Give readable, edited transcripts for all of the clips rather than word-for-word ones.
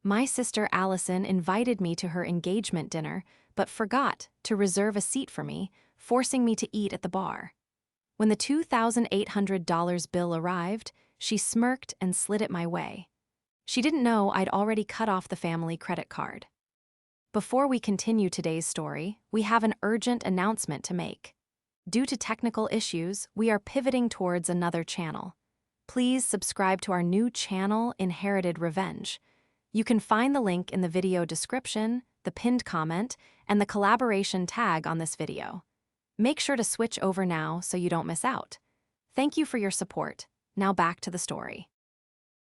My sister Allison invited me to her engagement dinner, but forgot to reserve a seat for me, forcing me to eat at the bar. When the $2,800 bill arrived, she smirked and slid it my way. She didn't know I'd already cut off the family credit card. Before we continue today's story, we have an urgent announcement to make. Due to technical issues, we are pivoting towards another channel. Please subscribe to our new channel, Inherited Revenge. You can find the link in the video description, the pinned comment, and the collaboration tag on this video. Make sure to switch over now so you don't miss out. Thank you for your support. Now back to the story.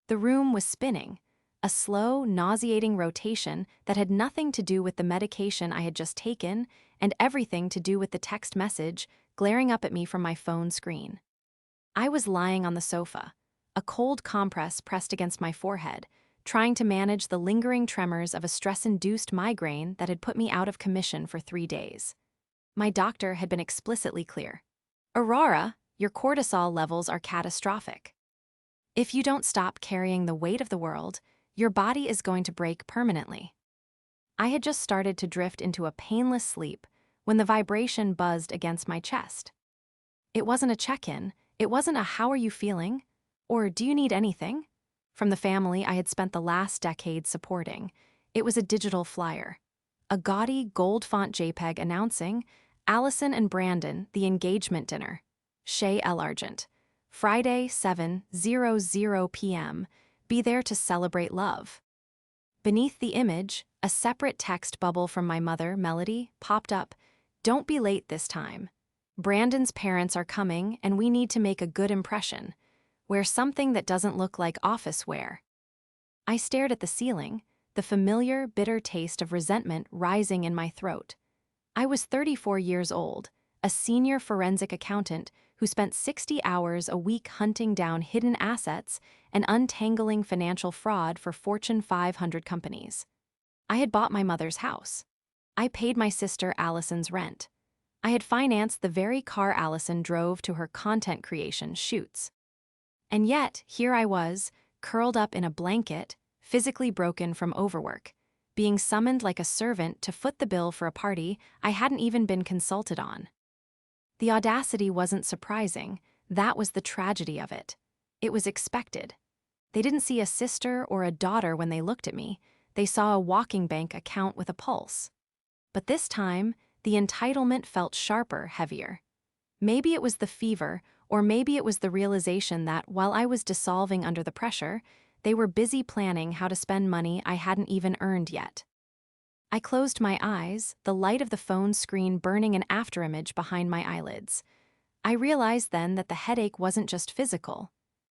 The room was spinning, a slow, nauseating rotation that had nothing to do with the medication I had just taken and everything to do with the text message glaring up at me from my phone screen. I was lying on the sofa, a cold compress pressed against my forehead, trying to manage the lingering tremors of a stress-induced migraine that had put me out of commission for 3 days. My doctor had been explicitly clear. Aurora, your cortisol levels are catastrophic. If you don't stop carrying the weight of the world, your body is going to break permanently. I had just started to drift into a painless sleep when the vibration buzzed against my chest. It wasn't a check-in, it wasn't a "how are you feeling?" or "do you need anything?" from the family I had spent the last decade supporting. It was a digital flyer. A gaudy gold font JPEG announcing, Allison and Brandon, the engagement dinner. Chez L'Argent. Friday, 7:00 p.m. Be there to celebrate love. Beneath the image, a separate text bubble from my mother, Melody, popped up. Don't be late this time. Brandon's parents are coming and we need to make a good impression. Wear something that doesn't look like office wear. I stared at the ceiling, the familiar, bitter taste of resentment rising in my throat. I was 34 years old, a senior forensic accountant who spent 60 hours a week hunting down hidden assets and untangling financial fraud for Fortune 500 companies. I had bought my mother's house. I paid my sister Allison's rent. I had financed the very car Allison drove to her content creation shoots. And yet, here I was, curled up in a blanket, physically broken from overwork, being summoned like a servant to foot the bill for a party I hadn't even been consulted on. The audacity wasn't surprising, that was the tragedy of it. It was expected. They didn't see a sister or a daughter when they looked at me, they saw a walking bank account with a pulse. But this time, the entitlement felt sharper, heavier. Maybe it was the fever, or maybe it was the realization that while I was dissolving under the pressure, they were busy planning how to spend money I hadn't even earned yet. I closed my eyes, the light of the phone screen burning an afterimage behind my eyelids. I realized then that the headache wasn't just physical.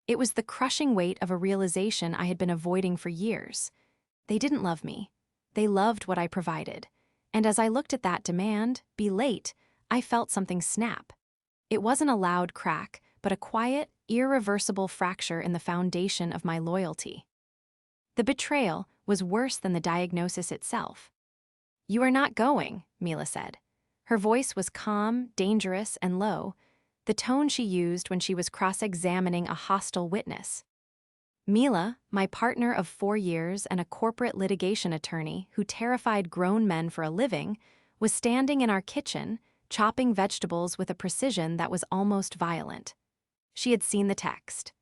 It was the crushing weight of a realization I had been avoiding for years. They didn't love me. They loved what I provided. And as I looked at that demand, be late, I felt something snap. It wasn't a loud crack, but a quiet, irreversible fracture in the foundation of my loyalty. The betrayal was worse than the diagnosis itself. You are not going, Mila said. Her voice was calm, dangerous, and low, the tone she used when she was cross-examining a hostile witness. Mila, my partner of 4 years and a corporate litigation attorney who terrified grown men for a living, was standing in our kitchen, chopping vegetables with a precision that was almost violent. She had seen the text.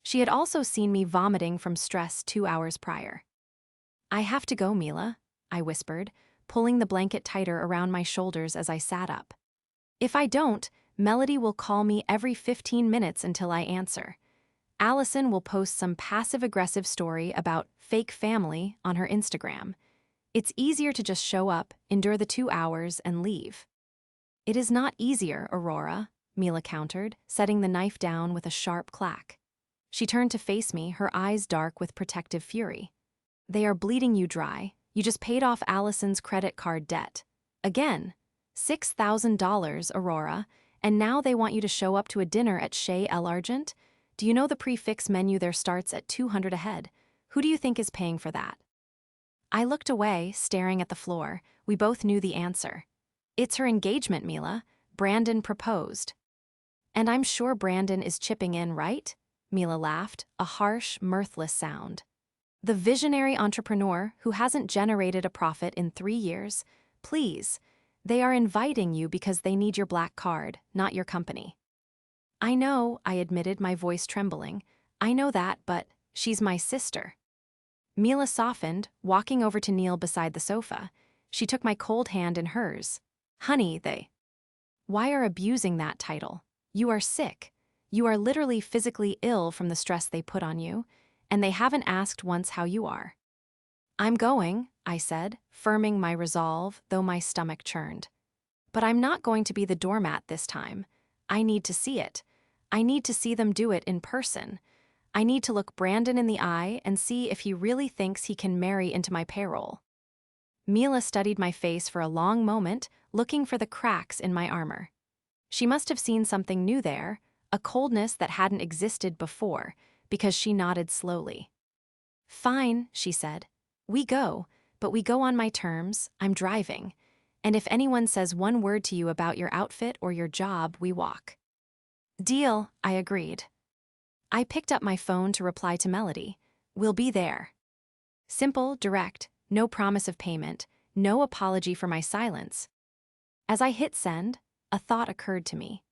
She had also seen me vomiting from stress 2 hours prior. I have to go, Mila, I whispered, pulling the blanket tighter around my shoulders as I sat up. If I don't, Melody will call me every 15 minutes until I answer. Allison will post some passive-aggressive story about fake family on her Instagram. It's easier to just show up, endure the 2 hours, and leave. It is not easier, Aurora, Mila countered, setting the knife down with a sharp clack. She turned to face me, her eyes dark with protective fury. They are bleeding you dry. You just paid off Allison's credit card debt. Again, $6,000, Aurora, and now they want you to show up to a dinner at Chez L'Argent? Do you know the prix-fixe menu there starts at $200 a head? Who do you think is paying for that? I looked away, staring at the floor. We both knew the answer. It's her engagement, Mila. Brandon proposed. And I'm sure Brandon is chipping in, right? Mila laughed, a harsh, mirthless sound. The visionary entrepreneur who hasn't generated a profit in 3 years. Please. They are inviting you because they need your black card, not your company. I know, I admitted, my voice trembling. I know that, but she's my sister. Mila softened, walking over to Neil beside the sofa. She took my cold hand in hers. Honey, they. Why are abusing that title? You are sick. You are literally physically ill from the stress they put on you, and they haven't asked once how you are. I'm going, I said, firming my resolve, though my stomach churned. But I'm not going to be the doormat this time. I need to see it. I need to see them do it in person. I need to look Brandon in the eye and see if he really thinks he can marry into my payroll. Mila studied my face for a long moment, looking for the cracks in my armor. She must have seen something new there, a coldness that hadn't existed before, because she nodded slowly. Fine, she said. We go, but we go on my terms. I'm driving. And if anyone says one word to you about your outfit or your job, we walk. Deal, I agreed. I picked up my phone to reply to Melody. We'll be there. Simple, direct, no promise of payment, no apology for my silence. As I hit send, a thought occurred to me.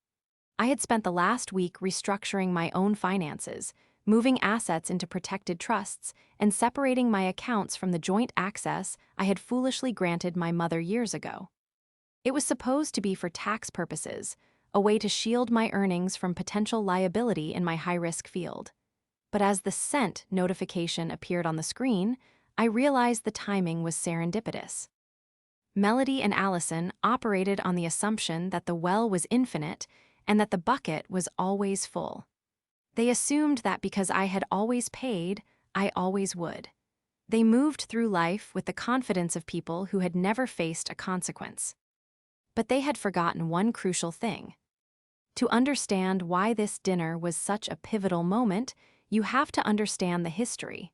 I had spent the last week restructuring my own finances, moving assets into protected trusts, and separating my accounts from the joint access I had foolishly granted my mother years ago. It was supposed to be for tax purposes, a way to shield my earnings from potential liability in my high-risk field. But as the sent notification appeared on the screen, I realized the timing was serendipitous. Melody and Allison operated on the assumption that the well was infinite and that the bucket was always full. They assumed that because I had always paid, I always would. They moved through life with the confidence of people who had never faced a consequence. But they had forgotten one crucial thing. To understand why this dinner was such a pivotal moment, you have to understand the history.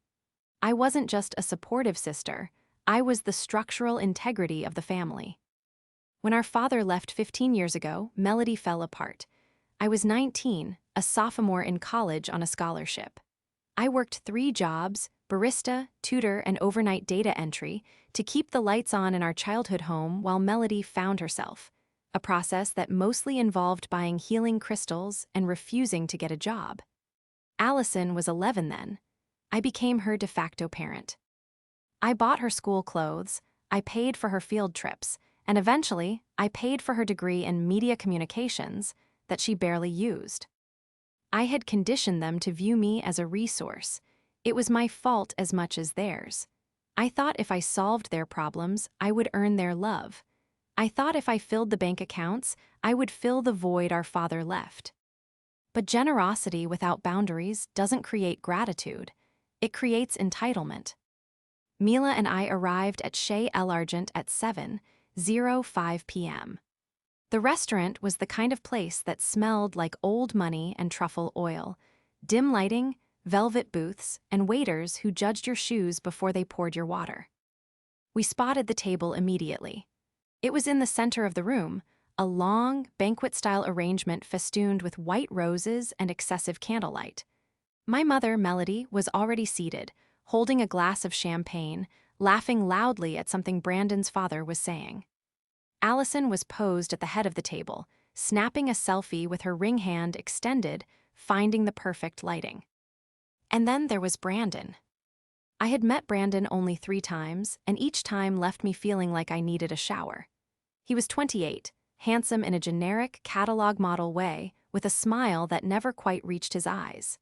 I wasn't just a supportive sister, I was the structural integrity of the family. When our father left 15 years ago, Melody fell apart. I was 19, a sophomore in college on a scholarship. I worked 3 jobs, barista, tutor, and overnight data entry, to keep the lights on in our childhood home while Melody found herself, a process that mostly involved buying healing crystals and refusing to get a job. Allison was 11 then. I became her de facto parent. I bought her school clothes, I paid for her field trips, and eventually, I paid for her degree in media communications that she barely used. I had conditioned them to view me as a resource. It was my fault as much as theirs. I thought if I solved their problems, I would earn their love. I thought if I filled the bank accounts, I would fill the void our father left. But generosity without boundaries doesn't create gratitude. It creates entitlement. Mila and I arrived at Chez L'Argent at 7:05 p.m. The restaurant was the kind of place that smelled like old money and truffle oil, dim lighting, velvet booths, and waiters who judged your shoes before they poured your water. We spotted the table immediately. It was in the center of the room, a long, banquet-style arrangement festooned with white roses and excessive candlelight. My mother, Melody, was already seated, holding a glass of champagne, laughing loudly at something Brandon's father was saying. Allison was posed at the head of the table, snapping a selfie with her ring hand extended, finding the perfect lighting. And then there was Brandon. I had met Brandon only 3 times, and each time left me feeling like I needed a shower. He was 28, handsome in a generic catalog model way, with a smile that never quite reached his eyes.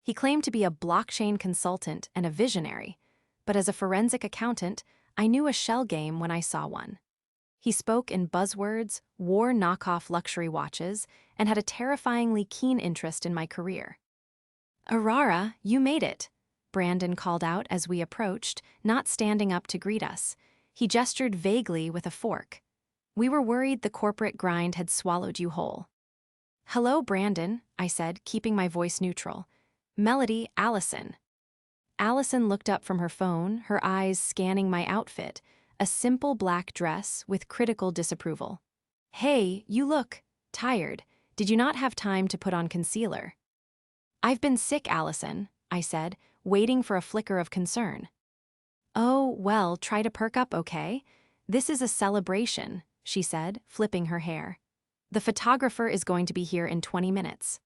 He claimed to be a blockchain consultant and a visionary, but as a forensic accountant, I knew a shell game when I saw one. He spoke in buzzwords, wore knockoff luxury watches, and had a terrifyingly keen interest in my career. "Aurora, you made it," Brandon called out as we approached, not standing up to greet us. He gestured vaguely with a fork. We were worried the corporate grind had swallowed you whole. "Hello, Brandon," I said, keeping my voice neutral. "Melody, Allison." Allison looked up from her phone, her eyes scanning my outfit, a simple black dress with critical disapproval. "Hey, you look tired. Did you not have time to put on concealer?" "I've been sick, Allison," I said, waiting for a flicker of concern. "Oh, well, try to perk up, okay? This is a celebration," she said, flipping her hair. "The photographer is going to be here in 20 minutes."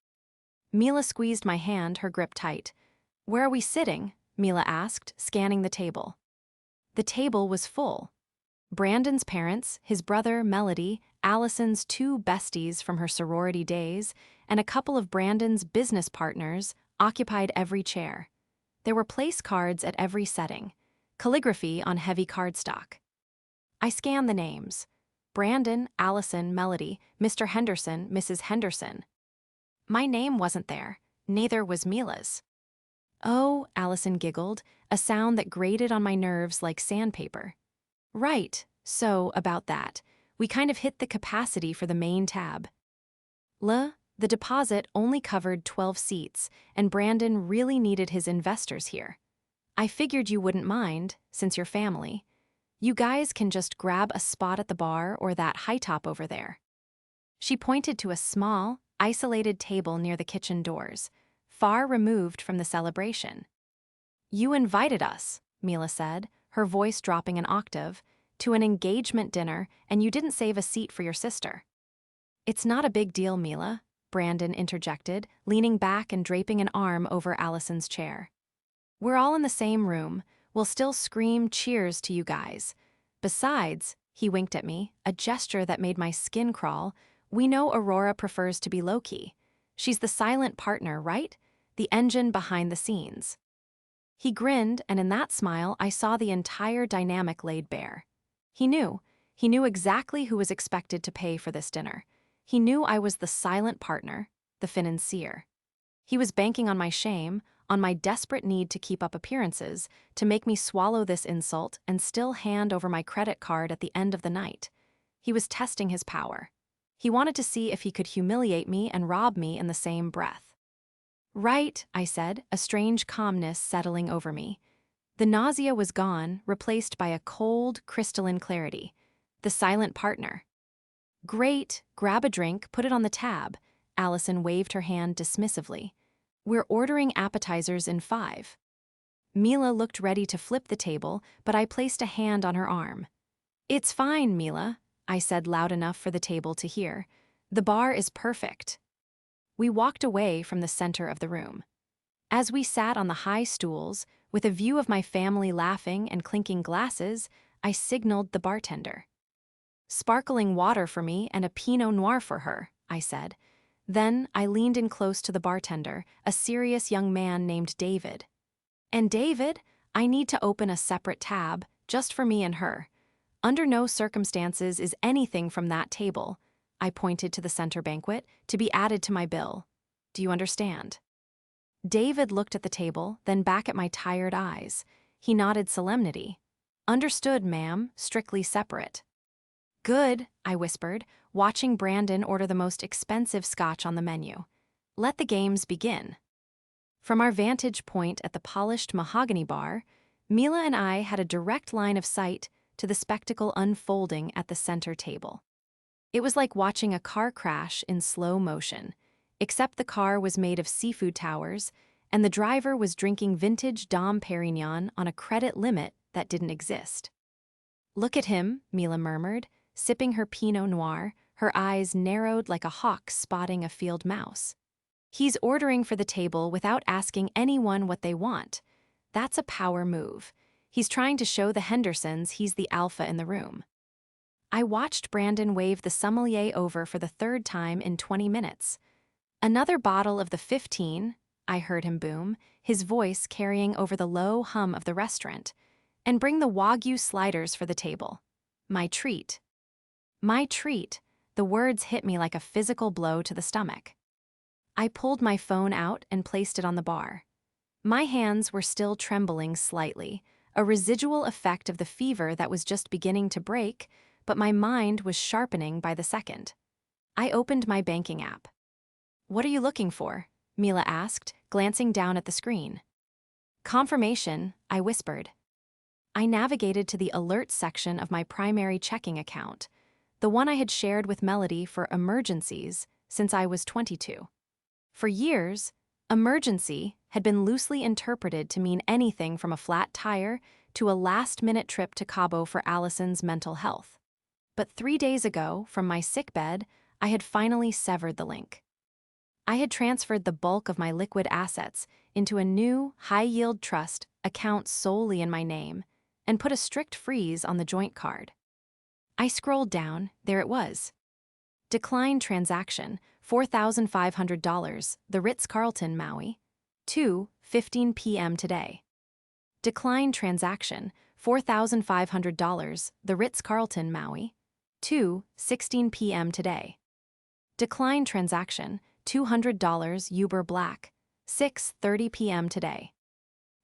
Mila squeezed my hand, her grip tight. "Where are we sitting?" Mila asked, scanning the table. The table was full. Brandon's parents, his brother, Melody, Allison's two besties from her sorority days, and a couple of Brandon's business partners occupied every chair. There were place cards at every setting, calligraphy on heavy cardstock. I scanned the names. Brandon, Allison, Melody, Mr. Henderson, Mrs. Henderson. My name wasn't there, neither was Mila's. "Oh," Allison giggled, a sound that grated on my nerves like sandpaper. "Right, so, about that. We kind of hit the capacity for the main tab. The deposit only covered 12 seats, and Brandon really needed his investors here. I figured you wouldn't mind, since you're family. You guys can just grab a spot at the bar or that high top over there." She pointed to a small, isolated table near the kitchen doors, far removed from the celebration. "You invited us," Mila said, her voice dropping an octave, "to an engagement dinner, and you didn't save a seat for your sister." "It's not a big deal, Mila," Brandon interjected, leaning back and draping an arm over Allison's chair. "We're all in the same room. We'll still scream cheers to you guys. Besides," he winked at me, a gesture that made my skin crawl, "we know Aurora prefers to be low-key. She's the silent partner, right? The engine behind the scenes." He grinned, and in that smile I saw the entire dynamic laid bare. He knew exactly who was expected to pay for this dinner. He knew I was the silent partner, the financier. He was banking on my shame, on my desperate need to keep up appearances, to make me swallow this insult and still hand over my credit card at the end of the night. He was testing his power. He wanted to see if he could humiliate me and rob me in the same breath. "Right," I said, a strange calmness settling over me. The nausea was gone, replaced by a cold, crystalline clarity. The silent partner. "Great, grab a drink, put it on the tab." Allison waved her hand dismissively. "We're ordering appetizers in 5. Mila looked ready to flip the table, but I placed a hand on her arm. "It's fine, Mila," I said loud enough for the table to hear. "The bar is perfect." We walked away from the center of the room. As we sat on the high stools, with a view of my family laughing and clinking glasses, I signaled the bartender. "Sparkling water for me and a Pinot Noir for her," I said. Then I leaned in close to the bartender, a serious young man named David. "And David, I need to open a separate tab, just for me and her. Under no circumstances is anything from that table," I pointed to the center banquet, "to be added to my bill. Do you understand?" David looked at the table, then back at my tired eyes. He nodded solemnity. "Understood, ma'am, strictly separate." "Good," I whispered, watching Brandon order the most expensive scotch on the menu. "Let the games begin." From our vantage point at the polished mahogany bar, Mila and I had a direct line of sight to the spectacle unfolding at the center table. It was like watching a car crash in slow motion, except the car was made of seafood towers, and the driver was drinking vintage Dom Perignon on a credit limit that didn't exist. "Look at him," Mila murmured, sipping her Pinot Noir, her eyes narrowed like a hawk spotting a field mouse. "He's ordering for the table without asking anyone what they want. That's a power move. He's trying to show the Hendersons he's the alpha in the room." I watched Brandon wave the sommelier over for the 3rd time in 20 minutes. "Another bottle of the 15, I heard him boom, his voice carrying over the low hum of the restaurant. "And bring the Wagyu sliders for the table. My treat." My treat, the words hit me like a physical blow to the stomach. I pulled my phone out and placed it on the bar. My hands were still trembling slightly, a residual effect of the fever that was just beginning to break, but my mind was sharpening by the second. I opened my banking app. "What are you looking for?" Mila asked, glancing down at the screen. "Confirmation," I whispered. I navigated to the alert section of my primary checking account, the one I had shared with Melody for emergencies since I was 22. For years, Emergency had been loosely interpreted to mean anything from a flat tire to a last-minute trip to Cabo for Allison's mental health. But 3 days ago, from my sickbed, I had finally severed the link. I had transferred the bulk of my liquid assets into a new, high-yield trust account solely in my name and put a strict freeze on the joint card. I scrolled down, there it was. Decline transaction, $4,500, the Ritz-Carlton, Maui. 2:15 p.m. today. Decline transaction, $4,500, the Ritz-Carlton, Maui. 2:16 p.m. today. Decline transaction, $200, Uber Black. 6:30 p.m. today.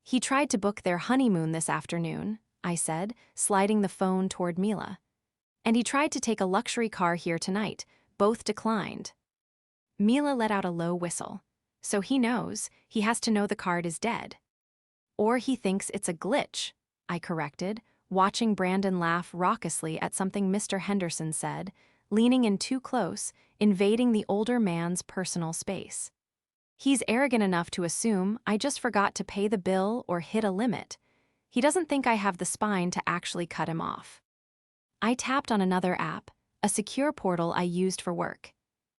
He tried to book their honeymoon this afternoon, I said, sliding the phone toward Mila. And he tried to take a luxury car here tonight, both declined. Mila let out a low whistle. So he knows, he has to know the card is dead. Or he thinks it's a glitch, I corrected, watching Brandon laugh raucously at something Mr. Henderson said, leaning in too close, invading the older man's personal space. He's arrogant enough to assume I just forgot to pay the bill or hit a limit. He doesn't think I have the spine to actually cut him off. I tapped on another app, a secure portal I used for work.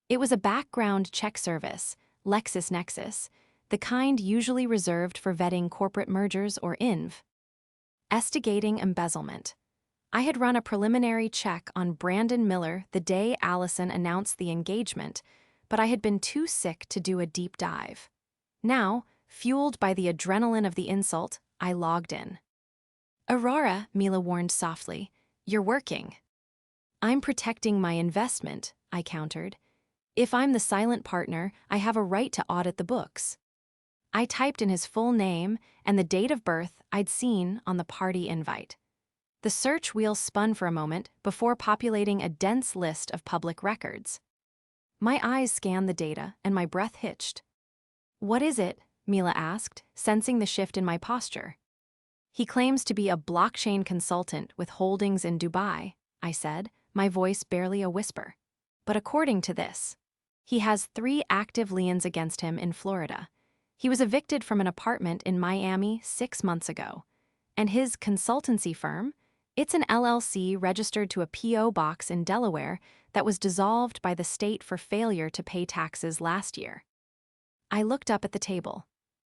It was a background check service, LexisNexis, the kind usually reserved for vetting corporate mergers or INV. Estigating embezzlement. I had run a preliminary check on Brandon Miller the day Allison announced the engagement, but I had been too sick to do a deep dive. Now, fueled by the adrenaline of the insult, I logged in. Aurora, Mila warned softly, you're working. I'm protecting my investment, I countered. If I'm the silent partner, I have a right to audit the books. I typed in his full name and the date of birth I'd seen on the party invite. The search wheel spun for a moment before populating a dense list of public records. My eyes scanned the data and my breath hitched. What is it? Mila asked, sensing the shift in my posture. He claims to be a blockchain consultant with holdings in Dubai, I said, my voice barely a whisper. But according to this, he has 3 active liens against him in Florida. He was evicted from an apartment in Miami 6 months ago. And his consultancy firm, it's an LLC registered to a P.O. box in Delaware that was dissolved by the state for failure to pay taxes last year. I looked up at the table.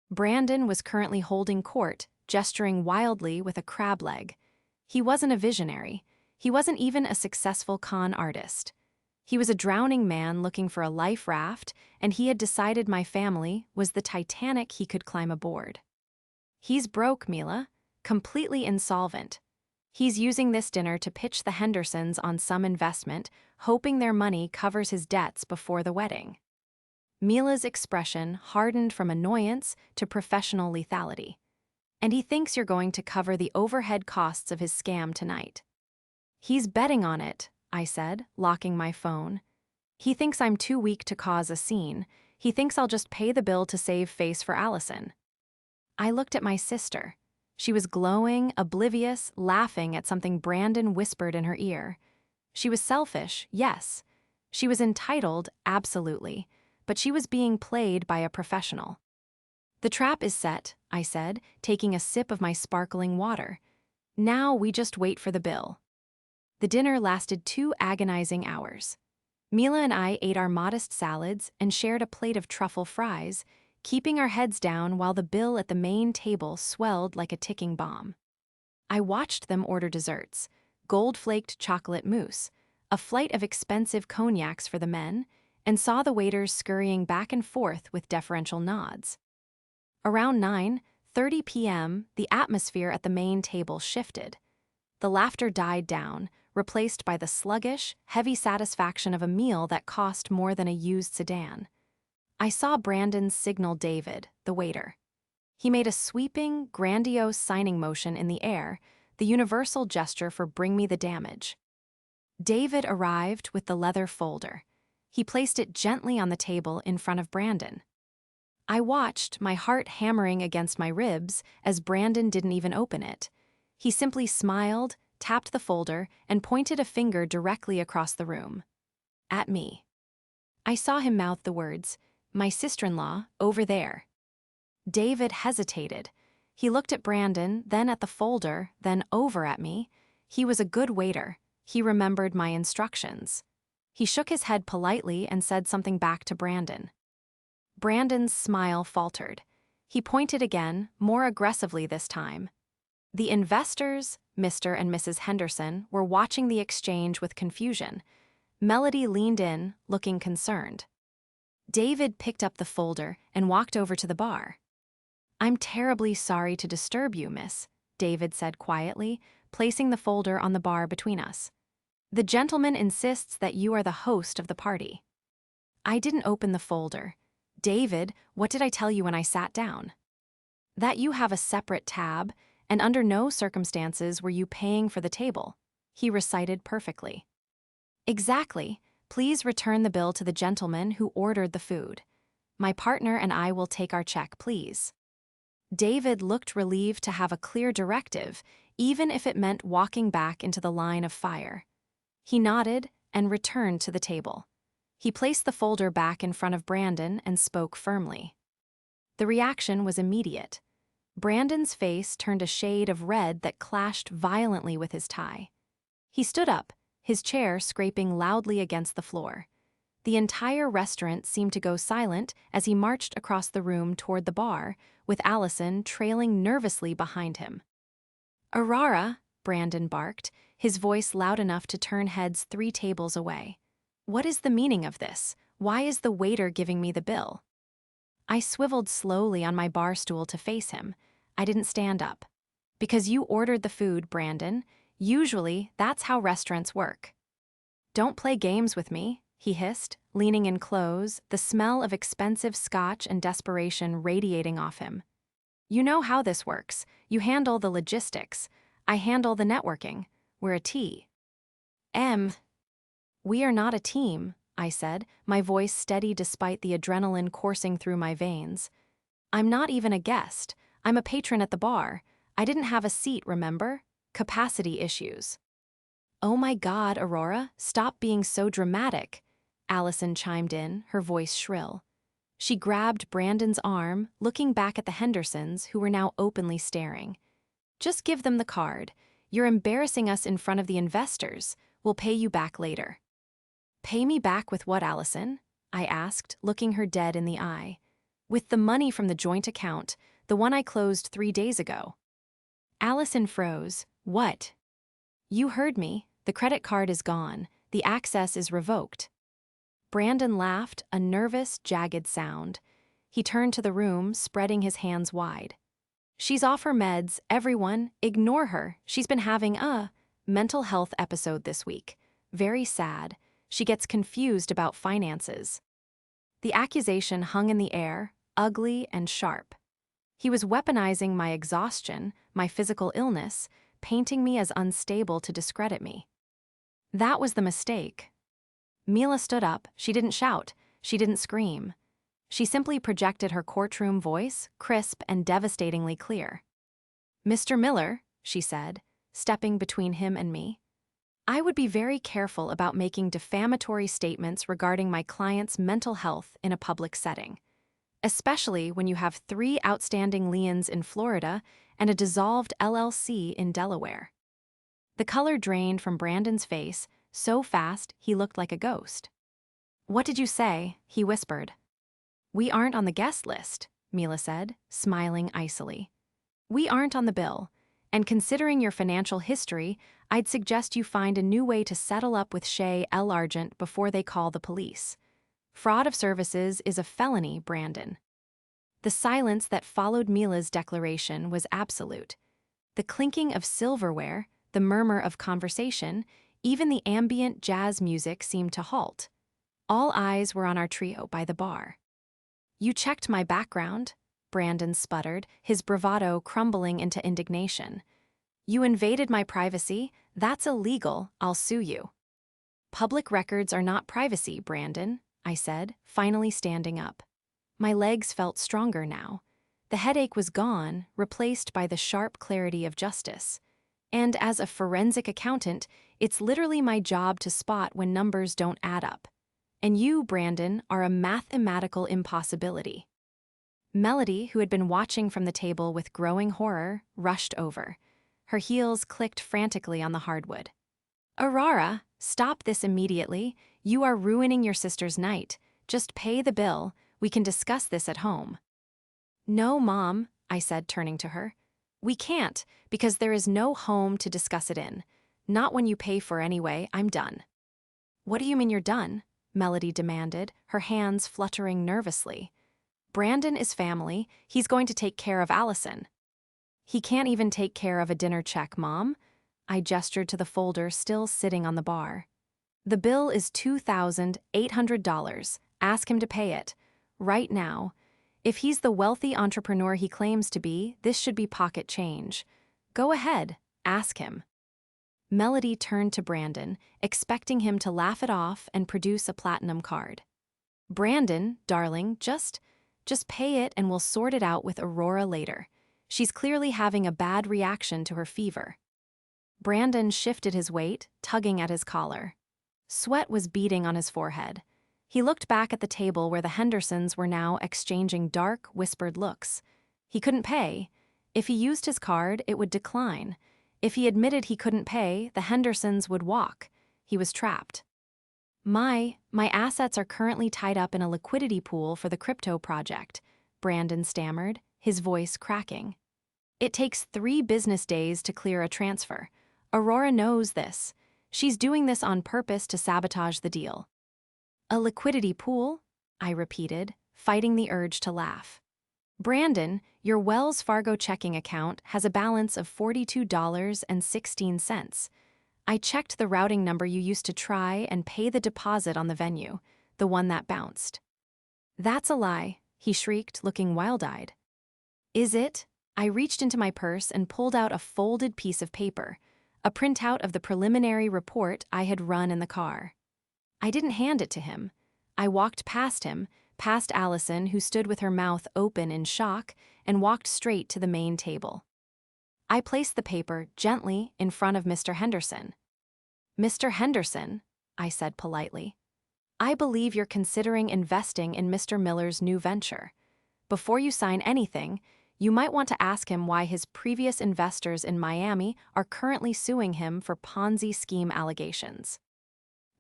Brandon was currently holding court, gesturing wildly with a crab leg. He wasn't a visionary. He wasn't even a successful con artist. He was a drowning man looking for a life raft, and he had decided my family was the Titanic he could climb aboard. He's broke, Mila, completely insolvent. He's using this dinner to pitch the Hendersons on some investment, hoping their money covers his debts before the wedding. Mila's expression hardened from annoyance to professional lethality. And he thinks you're going to cover the overhead costs of his scam tonight. He's betting on it, I said, locking my phone. He thinks I'm too weak to cause a scene. He thinks I'll just pay the bill to save face for Allison. I looked at my sister. She was glowing, oblivious, laughing at something Brandon whispered in her ear. She was selfish, yes. She was entitled, absolutely. But she was being played by a professional. The trap is set, I said, taking a sip of my sparkling water. Now we just wait for the bill. The dinner lasted 2 agonizing hours. Mila and I ate our modest salads and shared a plate of truffle fries, keeping our heads down while the bill at the main table swelled like a ticking bomb. I watched them order desserts, gold-flaked chocolate mousse, a flight of expensive cognacs for the men, and saw the waiters scurrying back and forth with deferential nods. Around 9:30 p.m., the atmosphere at the main table shifted. The laughter died down, replaced by the sluggish, heavy satisfaction of a meal that cost more than a used sedan. I saw Brandon signal David, the waiter. He made a sweeping, grandiose signing motion in the air, the universal gesture for bring me the damage. David arrived with the leather folder. He placed it gently on the table in front of Brandon. I watched, my heart hammering against my ribs, as Brandon didn't even open it. He simply smiled, tapped the folder, and pointed a finger directly across the room. At me. I saw him mouth the words, My sister-in-law, over there. David hesitated. He looked at Brandon, then at the folder, then over at me. He was a good waiter. He remembered my instructions. He shook his head politely and said something back to Brandon. Brandon's smile faltered. He pointed again, more aggressively this time. The investors, Mr. and Mrs. Henderson, were watching the exchange with confusion. Melody leaned in, looking concerned. David picked up the folder and walked over to the bar. "I'm terribly sorry to disturb you, miss," David said quietly, placing the folder on the bar between us. "The gentleman insists that you are the host of the party." I didn't open the folder. "David, what did I tell you when I sat down?" "That you have a separate tab, and under no circumstances were you paying for the table," he recited perfectly. "Exactly. Please return the bill to the gentleman who ordered the food. My partner and I will take our check, please." David looked relieved to have a clear directive, even if it meant walking back into the line of fire. He nodded and returned to the table. He placed the folder back in front of Brandon and spoke firmly. The reaction was immediate. Brandon's face turned a shade of red that clashed violently with his tie. He stood up, his chair scraping loudly against the floor. The entire restaurant seemed to go silent as he marched across the room toward the bar, with Allison trailing nervously behind him. "Aurora," Brandon barked, his voice loud enough to turn heads 3 tables away. "What is the meaning of this? Why is the waiter giving me the bill?" I swiveled slowly on my bar stool to face him. I didn't stand up. "Because you ordered the food, Brandon. Usually, that's how restaurants work." "Don't play games with me," he hissed, leaning in close, the smell of expensive scotch and desperation radiating off him. "You know how this works. You handle the logistics. I handle the networking. We're a team." "We are not a team," I said, my voice steady despite the adrenaline coursing through my veins. "I'm not even a guest. I'm a patron at the bar. I didn't have a seat, remember? Capacity issues." "Oh my God, Aurora, stop being so dramatic," Allison chimed in, her voice shrill. She grabbed Brandon's arm, looking back at the Hendersons, who were now openly staring. "Just give them the card. You're embarrassing us in front of the investors. We'll pay you back later." "Pay me back with what, Allison?" I asked, looking her dead in the eye. "With the money from the joint account, the one I closed 3 days ago." Allison froze. "What?" "You heard me. The credit card is gone. The access is revoked." Brandon laughed, a nervous, jagged sound. He turned to the room, spreading his hands wide. "She's off her meds. Everyone, ignore her. She's been having a mental health episode this week. Very sad. She gets confused about finances." The accusation hung in the air, ugly and sharp. He was weaponizing my exhaustion, my physical illness, painting me as unstable to discredit me. That was the mistake. Mila stood up. She didn't shout. She didn't scream. She simply projected her courtroom voice, crisp and devastatingly clear. "Mr. Miller," she said, stepping between him and me, "I would be very careful about making defamatory statements regarding my client's mental health in a public setting, especially when you have 3 outstanding liens in Florida and a dissolved LLC in Delaware." The color drained from Brandon's face so fast he looked like a ghost. "What did you say?" he whispered. "We aren't on the guest list," Mila said, smiling icily. "We aren't on the bill, and considering your financial history, I'd suggest you find a new way to settle up with Shay L. Argent before they call the police. Fraud of services is a felony, Brandon." The silence that followed Mila's declaration was absolute. The clinking of silverware, the murmur of conversation, even the ambient jazz music seemed to halt. All eyes were on our trio by the bar. "You checked my background," Brandon sputtered, his bravado crumbling into indignation. "You invaded my privacy. That's illegal. I'll sue you." "Public records are not privacy, Brandon," I said, finally standing up. My legs felt stronger now. The headache was gone, replaced by the sharp clarity of justice. And as a forensic accountant, it's literally my job to spot when numbers don't add up. And you, Brandon, are a mathematical impossibility. Melody, who had been watching from the table with growing horror, rushed over. Her heels clicked frantically on the hardwood. Aurora, stop this immediately. You are ruining your sister's night. Just pay the bill. We can discuss this at home. No, Mom, I said, turning to her. We can't, because there is no home to discuss it in. Not when you pay for anyway. I'm done. What do you mean you're done? Melody demanded, her hands fluttering nervously. Brandon is family. He's going to take care of Allison. He can't even take care of a dinner check, Mom. I gestured to the folder still sitting on the bar. The bill is $2,800. Ask him to pay it. Right now. If he's the wealthy entrepreneur he claims to be, this should be pocket change. Go ahead. Ask him. Melody turned to Brandon, expecting him to laugh it off and produce a platinum card. Brandon, darling, just pay it and we'll sort it out with Aurora later. She's clearly having a bad reaction to her fever. Brandon shifted his weight, tugging at his collar. Sweat was beading on his forehead. He looked back at the table where the Hendersons were now exchanging dark, whispered looks. He couldn't pay. If he used his card, it would decline. If he admitted he couldn't pay, the Hendersons would walk. He was trapped. My assets are currently tied up in a liquidity pool for the crypto project, Brandon stammered, his voice cracking. It takes 3 business days to clear a transfer. Aurora knows this. She's doing this on purpose to sabotage the deal. A liquidity pool? I repeated, fighting the urge to laugh. Brandon, your Wells Fargo checking account has a balance of $42.16. I checked the routing number you used to try and pay the deposit on the venue, the one that bounced. That's a lie, he shrieked, looking wild-eyed. Is it? I reached into my purse and pulled out a folded piece of paper, a printout of the preliminary report I had run in the car. I didn't hand it to him. I walked past him, past Allison, who stood with her mouth open in shock, and walked straight to the main table. I placed the paper gently in front of Mr. Henderson. Mr. Henderson, I said politely, I believe you're considering investing in Mr. Miller's new venture. Before you sign anything, you might want to ask him why his previous investors in Miami are currently suing him for Ponzi scheme allegations.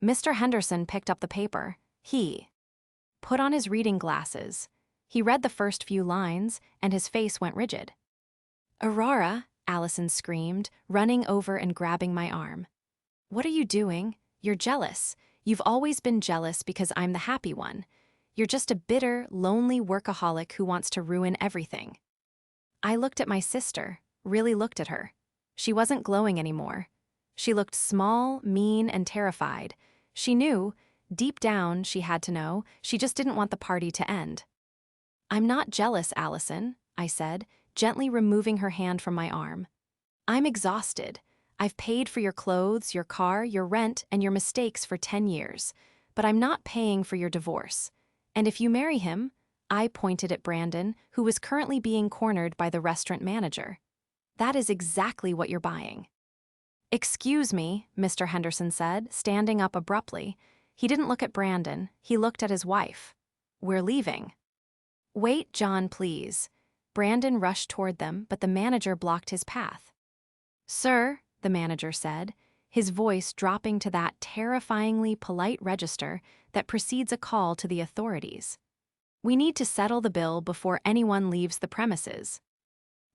Mr. Henderson picked up the paper. He put on his reading glasses. He read the first few lines, and his face went rigid. Aurora, Allison screamed, running over and grabbing my arm. What are you doing? You're jealous. You've always been jealous because I'm the happy one. You're just a bitter, lonely workaholic who wants to ruin everything. I looked at my sister, really looked at her. She wasn't glowing anymore. She looked small, mean, and terrified. She knew, deep down she had to know, she just didn't want the party to end. I'm not jealous, Allison, I said, gently removing her hand from my arm. I'm exhausted. I've paid for your clothes, your car, your rent, and your mistakes for 10 years. But I'm not paying for your divorce. And if you marry him, I pointed at Brandon, who was currently being cornered by the restaurant manager. That is exactly what you're buying. Excuse me, Mr. Henderson said, standing up abruptly. He didn't look at Brandon, he looked at his wife. We're leaving. Wait, John, please. Brandon rushed toward them, but the manager blocked his path. Sir, the manager said, his voice dropping to that terrifyingly polite register that precedes a call to the authorities. We need to settle the bill before anyone leaves the premises.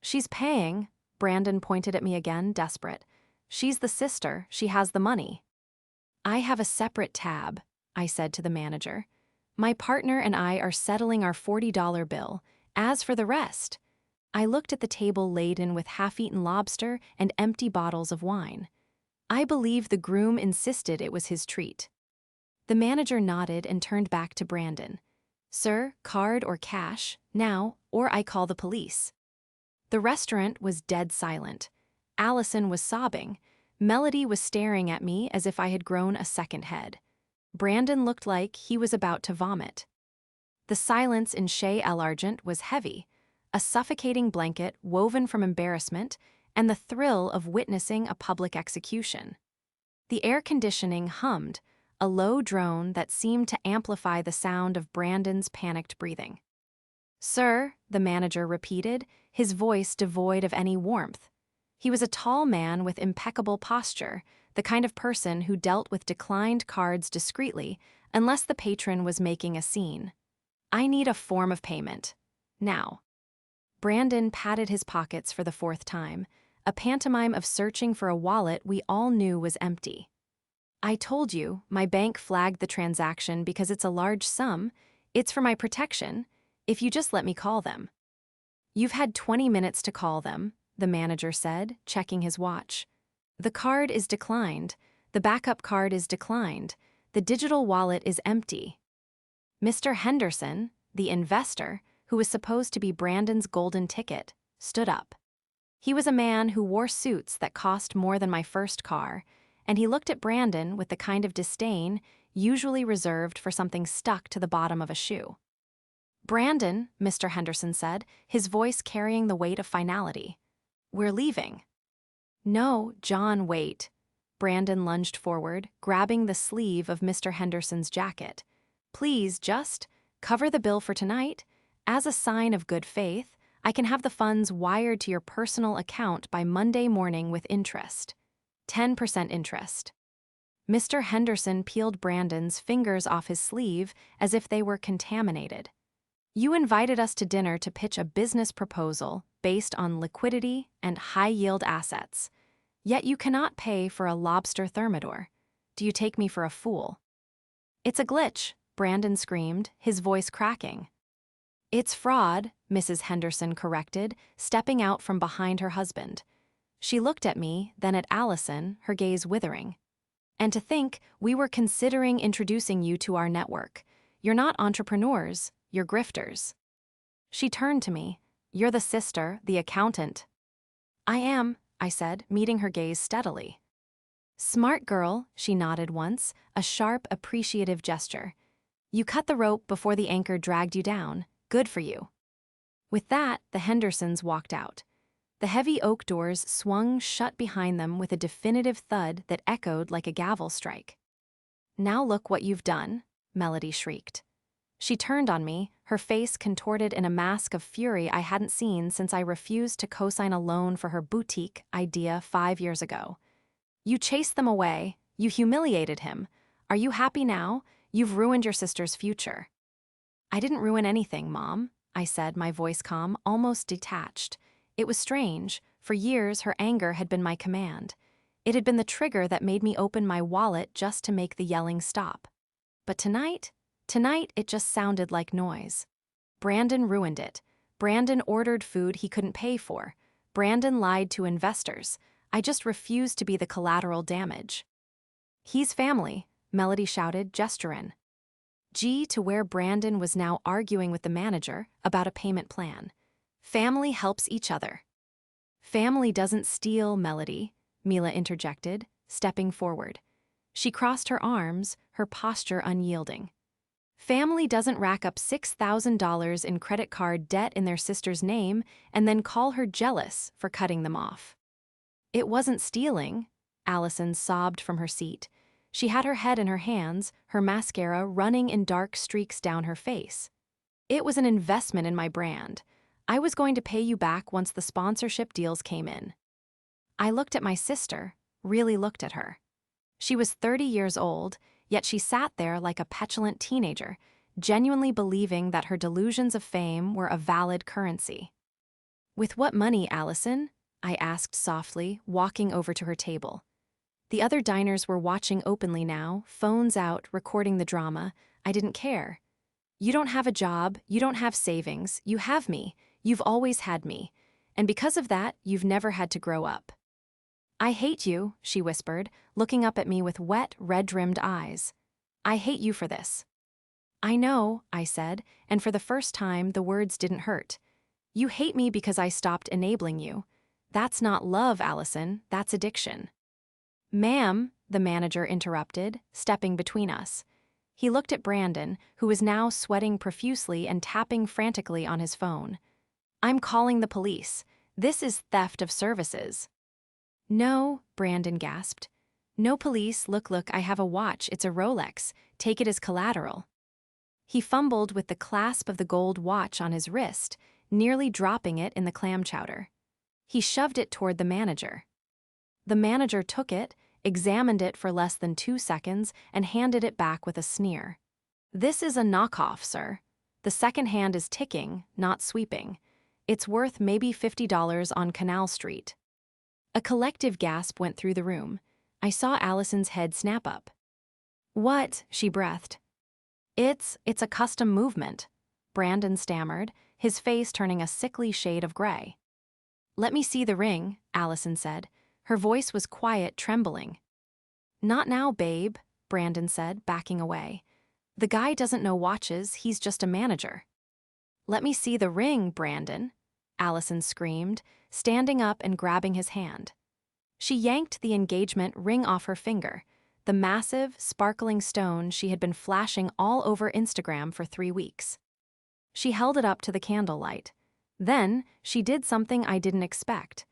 She's paying, Brandon pointed at me again, desperate. She's the sister, she has the money. I have a separate tab, I said to the manager. My partner and I are settling our $40 bill. As for the rest, I looked at the table laden with half-eaten lobster and empty bottles of wine. I believe the groom insisted it was his treat. The manager nodded and turned back to Brandon. Sir, card or cash, now, or I call the police. The restaurant was dead silent. Allison was sobbing. Melody was staring at me as if I had grown a second head. Brandon looked like he was about to vomit. The silence in Chez L'Argent was heavy, a suffocating blanket woven from embarrassment and the thrill of witnessing a public execution. The air conditioning hummed, a low drone that seemed to amplify the sound of Brandon's panicked breathing. "Sir," the manager repeated, his voice devoid of any warmth. He was a tall man with impeccable posture, the kind of person who dealt with declined cards discreetly unless the patron was making a scene. "I need a form of payment. Now." Brandon patted his pockets for the fourth time, a pantomime of searching for a wallet we all knew was empty. "I told you, my bank flagged the transaction because it's a large sum. It's for my protection, if you just let me call them." "You've had 20 minutes to call them," the manager said, checking his watch. "The card is declined. The backup card is declined. The digital wallet is empty." Mr. Henderson, the investor, who was supposed to be Brandon's golden ticket, stood up. He was a man who wore suits that cost more than my first car, and he looked at Brandon with the kind of disdain usually reserved for something stuck to the bottom of a shoe. "Brandon," Mr. Henderson said, his voice carrying the weight of finality, "we're leaving." "No, John, wait." Brandon lunged forward, grabbing the sleeve of Mr. Henderson's jacket. "Please, just cover the bill for tonight. As a sign of good faith, I can have the funds wired to your personal account by Monday morning with interest. 10% interest." Mr. Henderson peeled Brandon's fingers off his sleeve as if they were contaminated. "You invited us to dinner to pitch a business proposal based on liquidity and high-yield assets. Yet you cannot pay for a lobster thermidor. Do you take me for a fool?" "It's a glitch," Brandon screamed, his voice cracking. "It's fraud," Mrs. Henderson corrected, stepping out from behind her husband. She looked at me, then at Allison, her gaze withering. "And to think we were considering introducing you to our network. You're not entrepreneurs, you're grifters." She turned to me. "You're the sister, the accountant." "I am," I said, meeting her gaze steadily. "Smart girl," she nodded once, a sharp, appreciative gesture. "You cut the rope before the anchor dragged you down. Good for you." With that, the Hendersons walked out. The heavy oak doors swung shut behind them with a definitive thud that echoed like a gavel strike. "Now look what you've done," Melody shrieked. She turned on me, her face contorted in a mask of fury I hadn't seen since I refused to co-sign a loan for her boutique idea 5 years ago. "You chased them away. You humiliated him. Are you happy now? You've ruined your sister's future." "I didn't ruin anything, Mom," I said, my voice calm, almost detached. It was strange. For years, her anger had been my command. It had been the trigger that made me open my wallet just to make the yelling stop. But tonight it just sounded like noise. Brandon ruined it. Brandon ordered food he couldn't pay for. Brandon lied to investors. I just refused to be the collateral damage. "He's family," Melody shouted, gesturing to where Brandon was now arguing with the manager about a payment plan. "Family helps each other." "Family doesn't steal, Melody," Mila interjected, stepping forward. She crossed her arms, her posture unyielding. "Family doesn't rack up $6,000 in credit card debt in their sister's name and then call her jealous for cutting them off." "It wasn't stealing," Allison sobbed from her seat. She had her head in her hands, her mascara running in dark streaks down her face. "It was an investment in my brand. I was going to pay you back once the sponsorship deals came in." I looked at my sister, really looked at her. She was 30 years old, yet she sat there like a petulant teenager, genuinely believing that her delusions of fame were a valid currency. "With what money, Allison?" I asked softly, walking over to her table. The other diners were watching openly now, phones out, recording the drama. I didn't care. "You don't have a job, you don't have savings, you have me. You've always had me. And because of that, you've never had to grow up." "I hate you," she whispered, looking up at me with wet, red-rimmed eyes. "I hate you for this." "I know," I said, and for the first time the words didn't hurt. "You hate me because I stopped enabling you. That's not love, Allison, that's addiction." "Ma'am," the manager interrupted, stepping between us. He looked at Brandon, who was now sweating profusely and tapping frantically on his phone. "I'm calling the police. This is theft of services." "No," Brandon gasped. No police, look, I have a watch, it's a Rolex, take it as collateral. He fumbled with the clasp of the gold watch on his wrist, nearly dropping it in the clam chowder. He shoved it toward the manager. The manager took it, examined it for less than 2 seconds, and handed it back with a sneer. This is a knockoff, sir. The second hand is ticking, not sweeping. It's worth maybe $50 on Canal Street. A collective gasp went through the room. I saw Allison's head snap up. What? She breathed. It's a custom movement, Brandon stammered, his face turning a sickly shade of gray. Let me see the ring, Allison said. Her voice was quiet, trembling. Not now, babe, Brandon said, backing away. The guy doesn't know watches, he's just a manager. Let me see the ring, Brandon, Allison screamed, standing up and grabbing his hand. She yanked the engagement ring off her finger, the massive, sparkling stone she had been flashing all over Instagram for 3 weeks. She held it up to the candlelight. Then, she did something I didn't expect.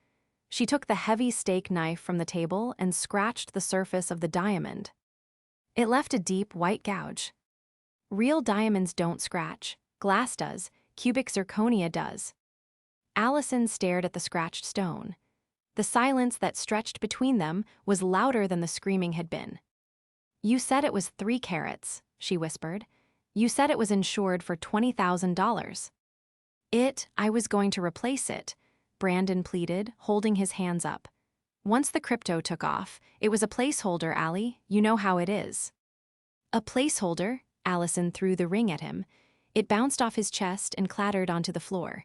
She took the heavy steak knife from the table and scratched the surface of the diamond. It left a deep, white gouge. Real diamonds don't scratch. Glass does. Cubic zirconia does. Allison stared at the scratched stone. The silence that stretched between them was louder than the screaming had been. You said it was 3 carats, she whispered. You said it was insured for $20,000. I was going to replace it, Brandon pleaded, holding his hands up. Once the crypto took off, it was a placeholder, Allie, you know how it is. A placeholder? Allison threw the ring at him. It bounced off his chest and clattered onto the floor.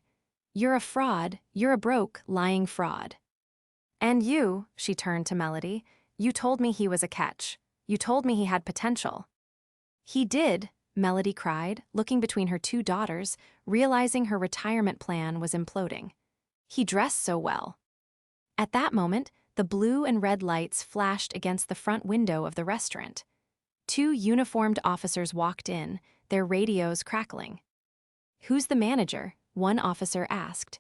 You're a fraud, you're a broke, lying fraud. And you, she turned to Melody, you told me he was a catch. You told me he had potential. He did, Melody cried, looking between her 2 daughters, realizing her retirement plan was imploding. He dressed so well. At that moment, the blue and red lights flashed against the front window of the restaurant. 2 uniformed officers walked in, their radios crackling. Who's the manager? One officer asked.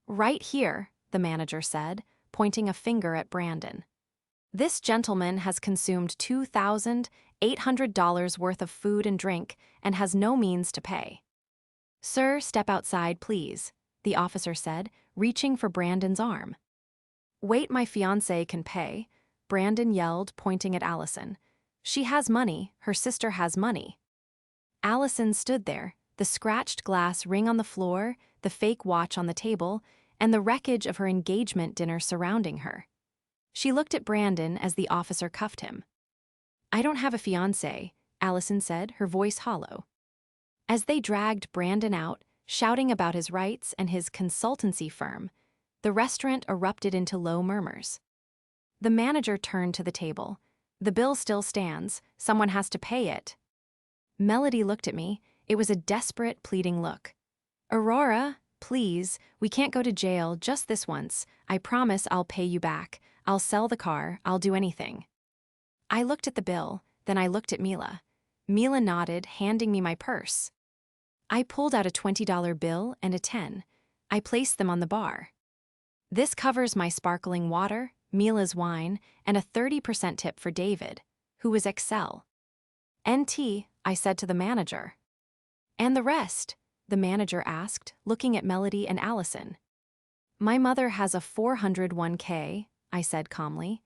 Right here, the manager said, pointing a finger at Brandon. This gentleman has consumed $2,800 worth of food and drink and has no means to pay. Sir, step outside, please, the officer said, reaching for Brandon's arm. Wait, my fiancé can pay, Brandon yelled, pointing at Allison. She has money, her sister has money. Allison stood there, the scratched glass ring on the floor, the fake watch on the table, and the wreckage of her engagement dinner surrounding her. She looked at Brandon as the officer cuffed him. I don't have a fiancé, Allison said, her voice hollow. As they dragged Brandon out, shouting about his rights and his consultancy firm, the restaurant erupted into low murmurs. The manager turned to the table. The bill still stands, someone has to pay it. Melody looked at me, it was a desperate, pleading look. Aurora, please, we can't go to jail just this once. I promise I'll pay you back. I'll sell the car, I'll do anything. I looked at the bill, then I looked at Mila. Mila nodded, handing me my purse. I pulled out a $20 bill and a 10. I placed them on the bar. This covers my sparkling water, Mila's wine, and a 30% tip for David, who was Excel. NT, I said to the manager. And the rest? The manager asked, looking at Melody and Allison. My mother has a 401k, I said calmly.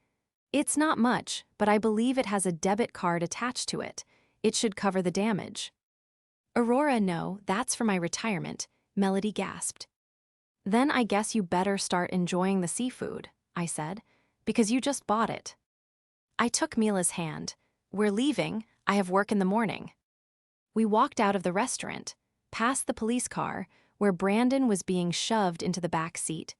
It's not much, but I believe it has a debit card attached to it. It should cover the damage. Aurora, no, that's for my retirement, Melody gasped. Then I guess you better start enjoying the seafood, I said, because you just bought it. I took Mila's hand. We're leaving, I have work in the morning. We walked out of the restaurant, past the police car, where Brandon was being shoved into the back seat,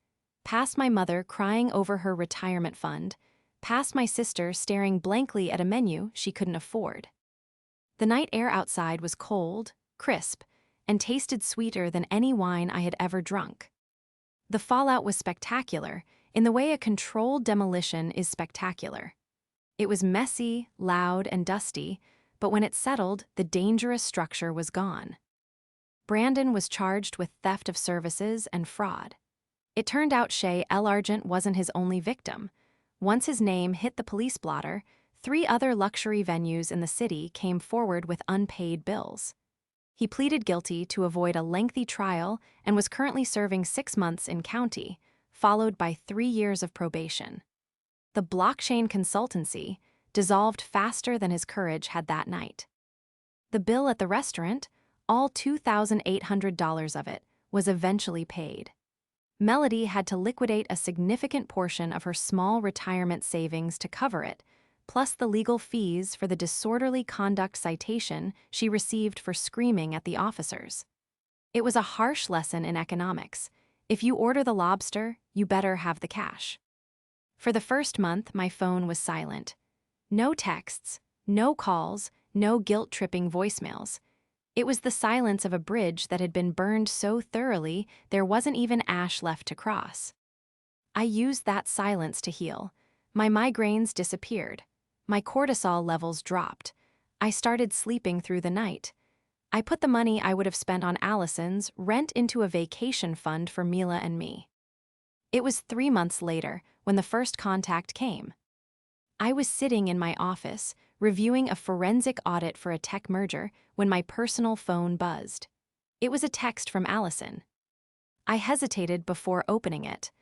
past my mother crying over her retirement fund, past my sister staring blankly at a menu she couldn't afford. The night air outside was cold, crisp, and tasted sweeter than any wine I had ever drunk. The fallout was spectacular, in the way a controlled demolition is spectacular. It was messy, loud, and dusty, but when it settled, the dangerous structure was gone. Brandon was charged with theft of services and fraud. It turned out Shay L. Argent wasn't his only victim. Once his name hit the police blotter, 3 other luxury venues in the city came forward with unpaid bills. He pleaded guilty to avoid a lengthy trial and was currently serving 6 months in county, followed by 3 years of probation. The blockchain consultancy dissolved faster than his courage had that night. The bill at the restaurant, all $2,800 of it, was eventually paid. Melody had to liquidate a significant portion of her small retirement savings to cover it, plus the legal fees for the disorderly conduct citation she received for screaming at the officers. It was a harsh lesson in economics. If you order the lobster, you better have the cash. For the first month, my phone was silent. No texts, no calls, no guilt-tripping voicemails. It was the silence of a bridge that had been burned so thoroughly there wasn't even ash left to cross. I used that silence to heal. My migraines disappeared. My cortisol levels dropped. I started sleeping through the night. I put the money I would have spent on Allison's rent into a vacation fund for Mila and me. It was 3 months later when the first contact came. I was sitting in my office, reviewing a forensic audit for a tech merger, when my personal phone buzzed. It was a text from Allison. I hesitated before opening it.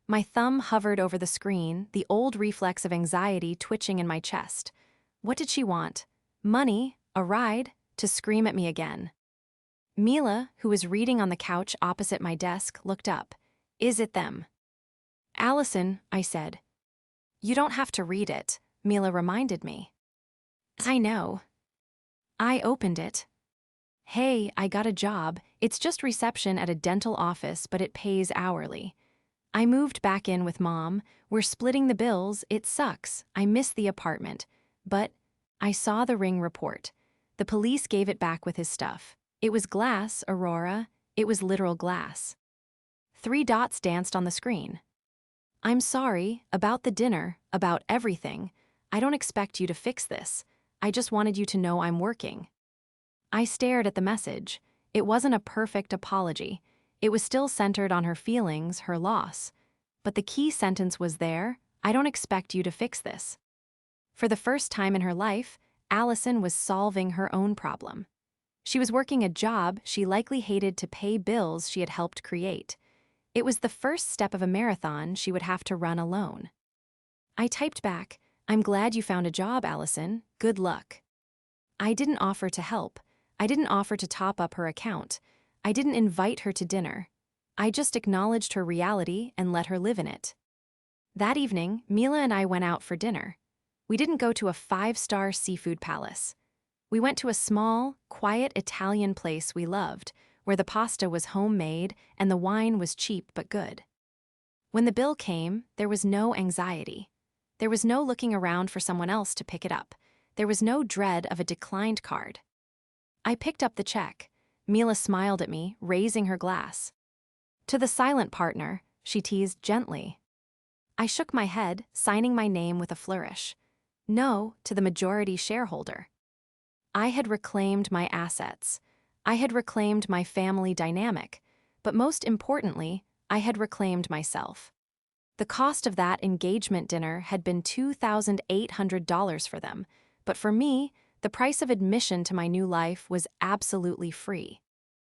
My thumb hovered over the screen, the old reflex of anxiety twitching in my chest. What did she want? Money? A ride? To scream at me again? Mila, who was reading on the couch opposite my desk, looked up. Is it them? Allison, I said. You don't have to read it, Mila reminded me. I know. I opened it. Hey, I got a job. It's just reception at a dental office, but it pays hourly. I moved back in with Mom. We're splitting the bills. It sucks. I miss the apartment. But I saw the ring report. The police gave it back with his stuff. It was glass, Aurora. It was literal glass. 3 dots danced on the screen. I'm sorry, about the dinner, about everything. I don't expect you to fix this. I just wanted you to know I'm working. I stared at the message. It wasn't a perfect apology. It was still centered on her feelings, her loss. But the key sentence was there, I don't expect you to fix this. For the first time in her life, Allison was solving her own problem. She was working a job she likely hated to pay bills she had helped create. It was the first step of a marathon she would have to run alone. I typed back, I'm glad you found a job, Allison. Good luck. I didn't offer to help. I didn't offer to top up her account. I didn't invite her to dinner. I just acknowledged her reality and let her live in it. That evening, Mila and I went out for dinner. We didn't go to a 5-star seafood palace. We went to a small, quiet Italian place we loved, where the pasta was homemade and the wine was cheap but good. When the bill came, there was no anxiety. There was no looking around for someone else to pick it up. There was no dread of a declined card. I picked up the check. Mila smiled at me, raising her glass. To the silent partner, she teased gently. I shook my head, signing my name with a flourish. No, to the majority shareholder. I had reclaimed my assets. I had reclaimed my family dynamic, but most importantly, I had reclaimed myself. The cost of that engagement dinner had been $2,800 for them, but for me, the price of admission to my new life was absolutely free.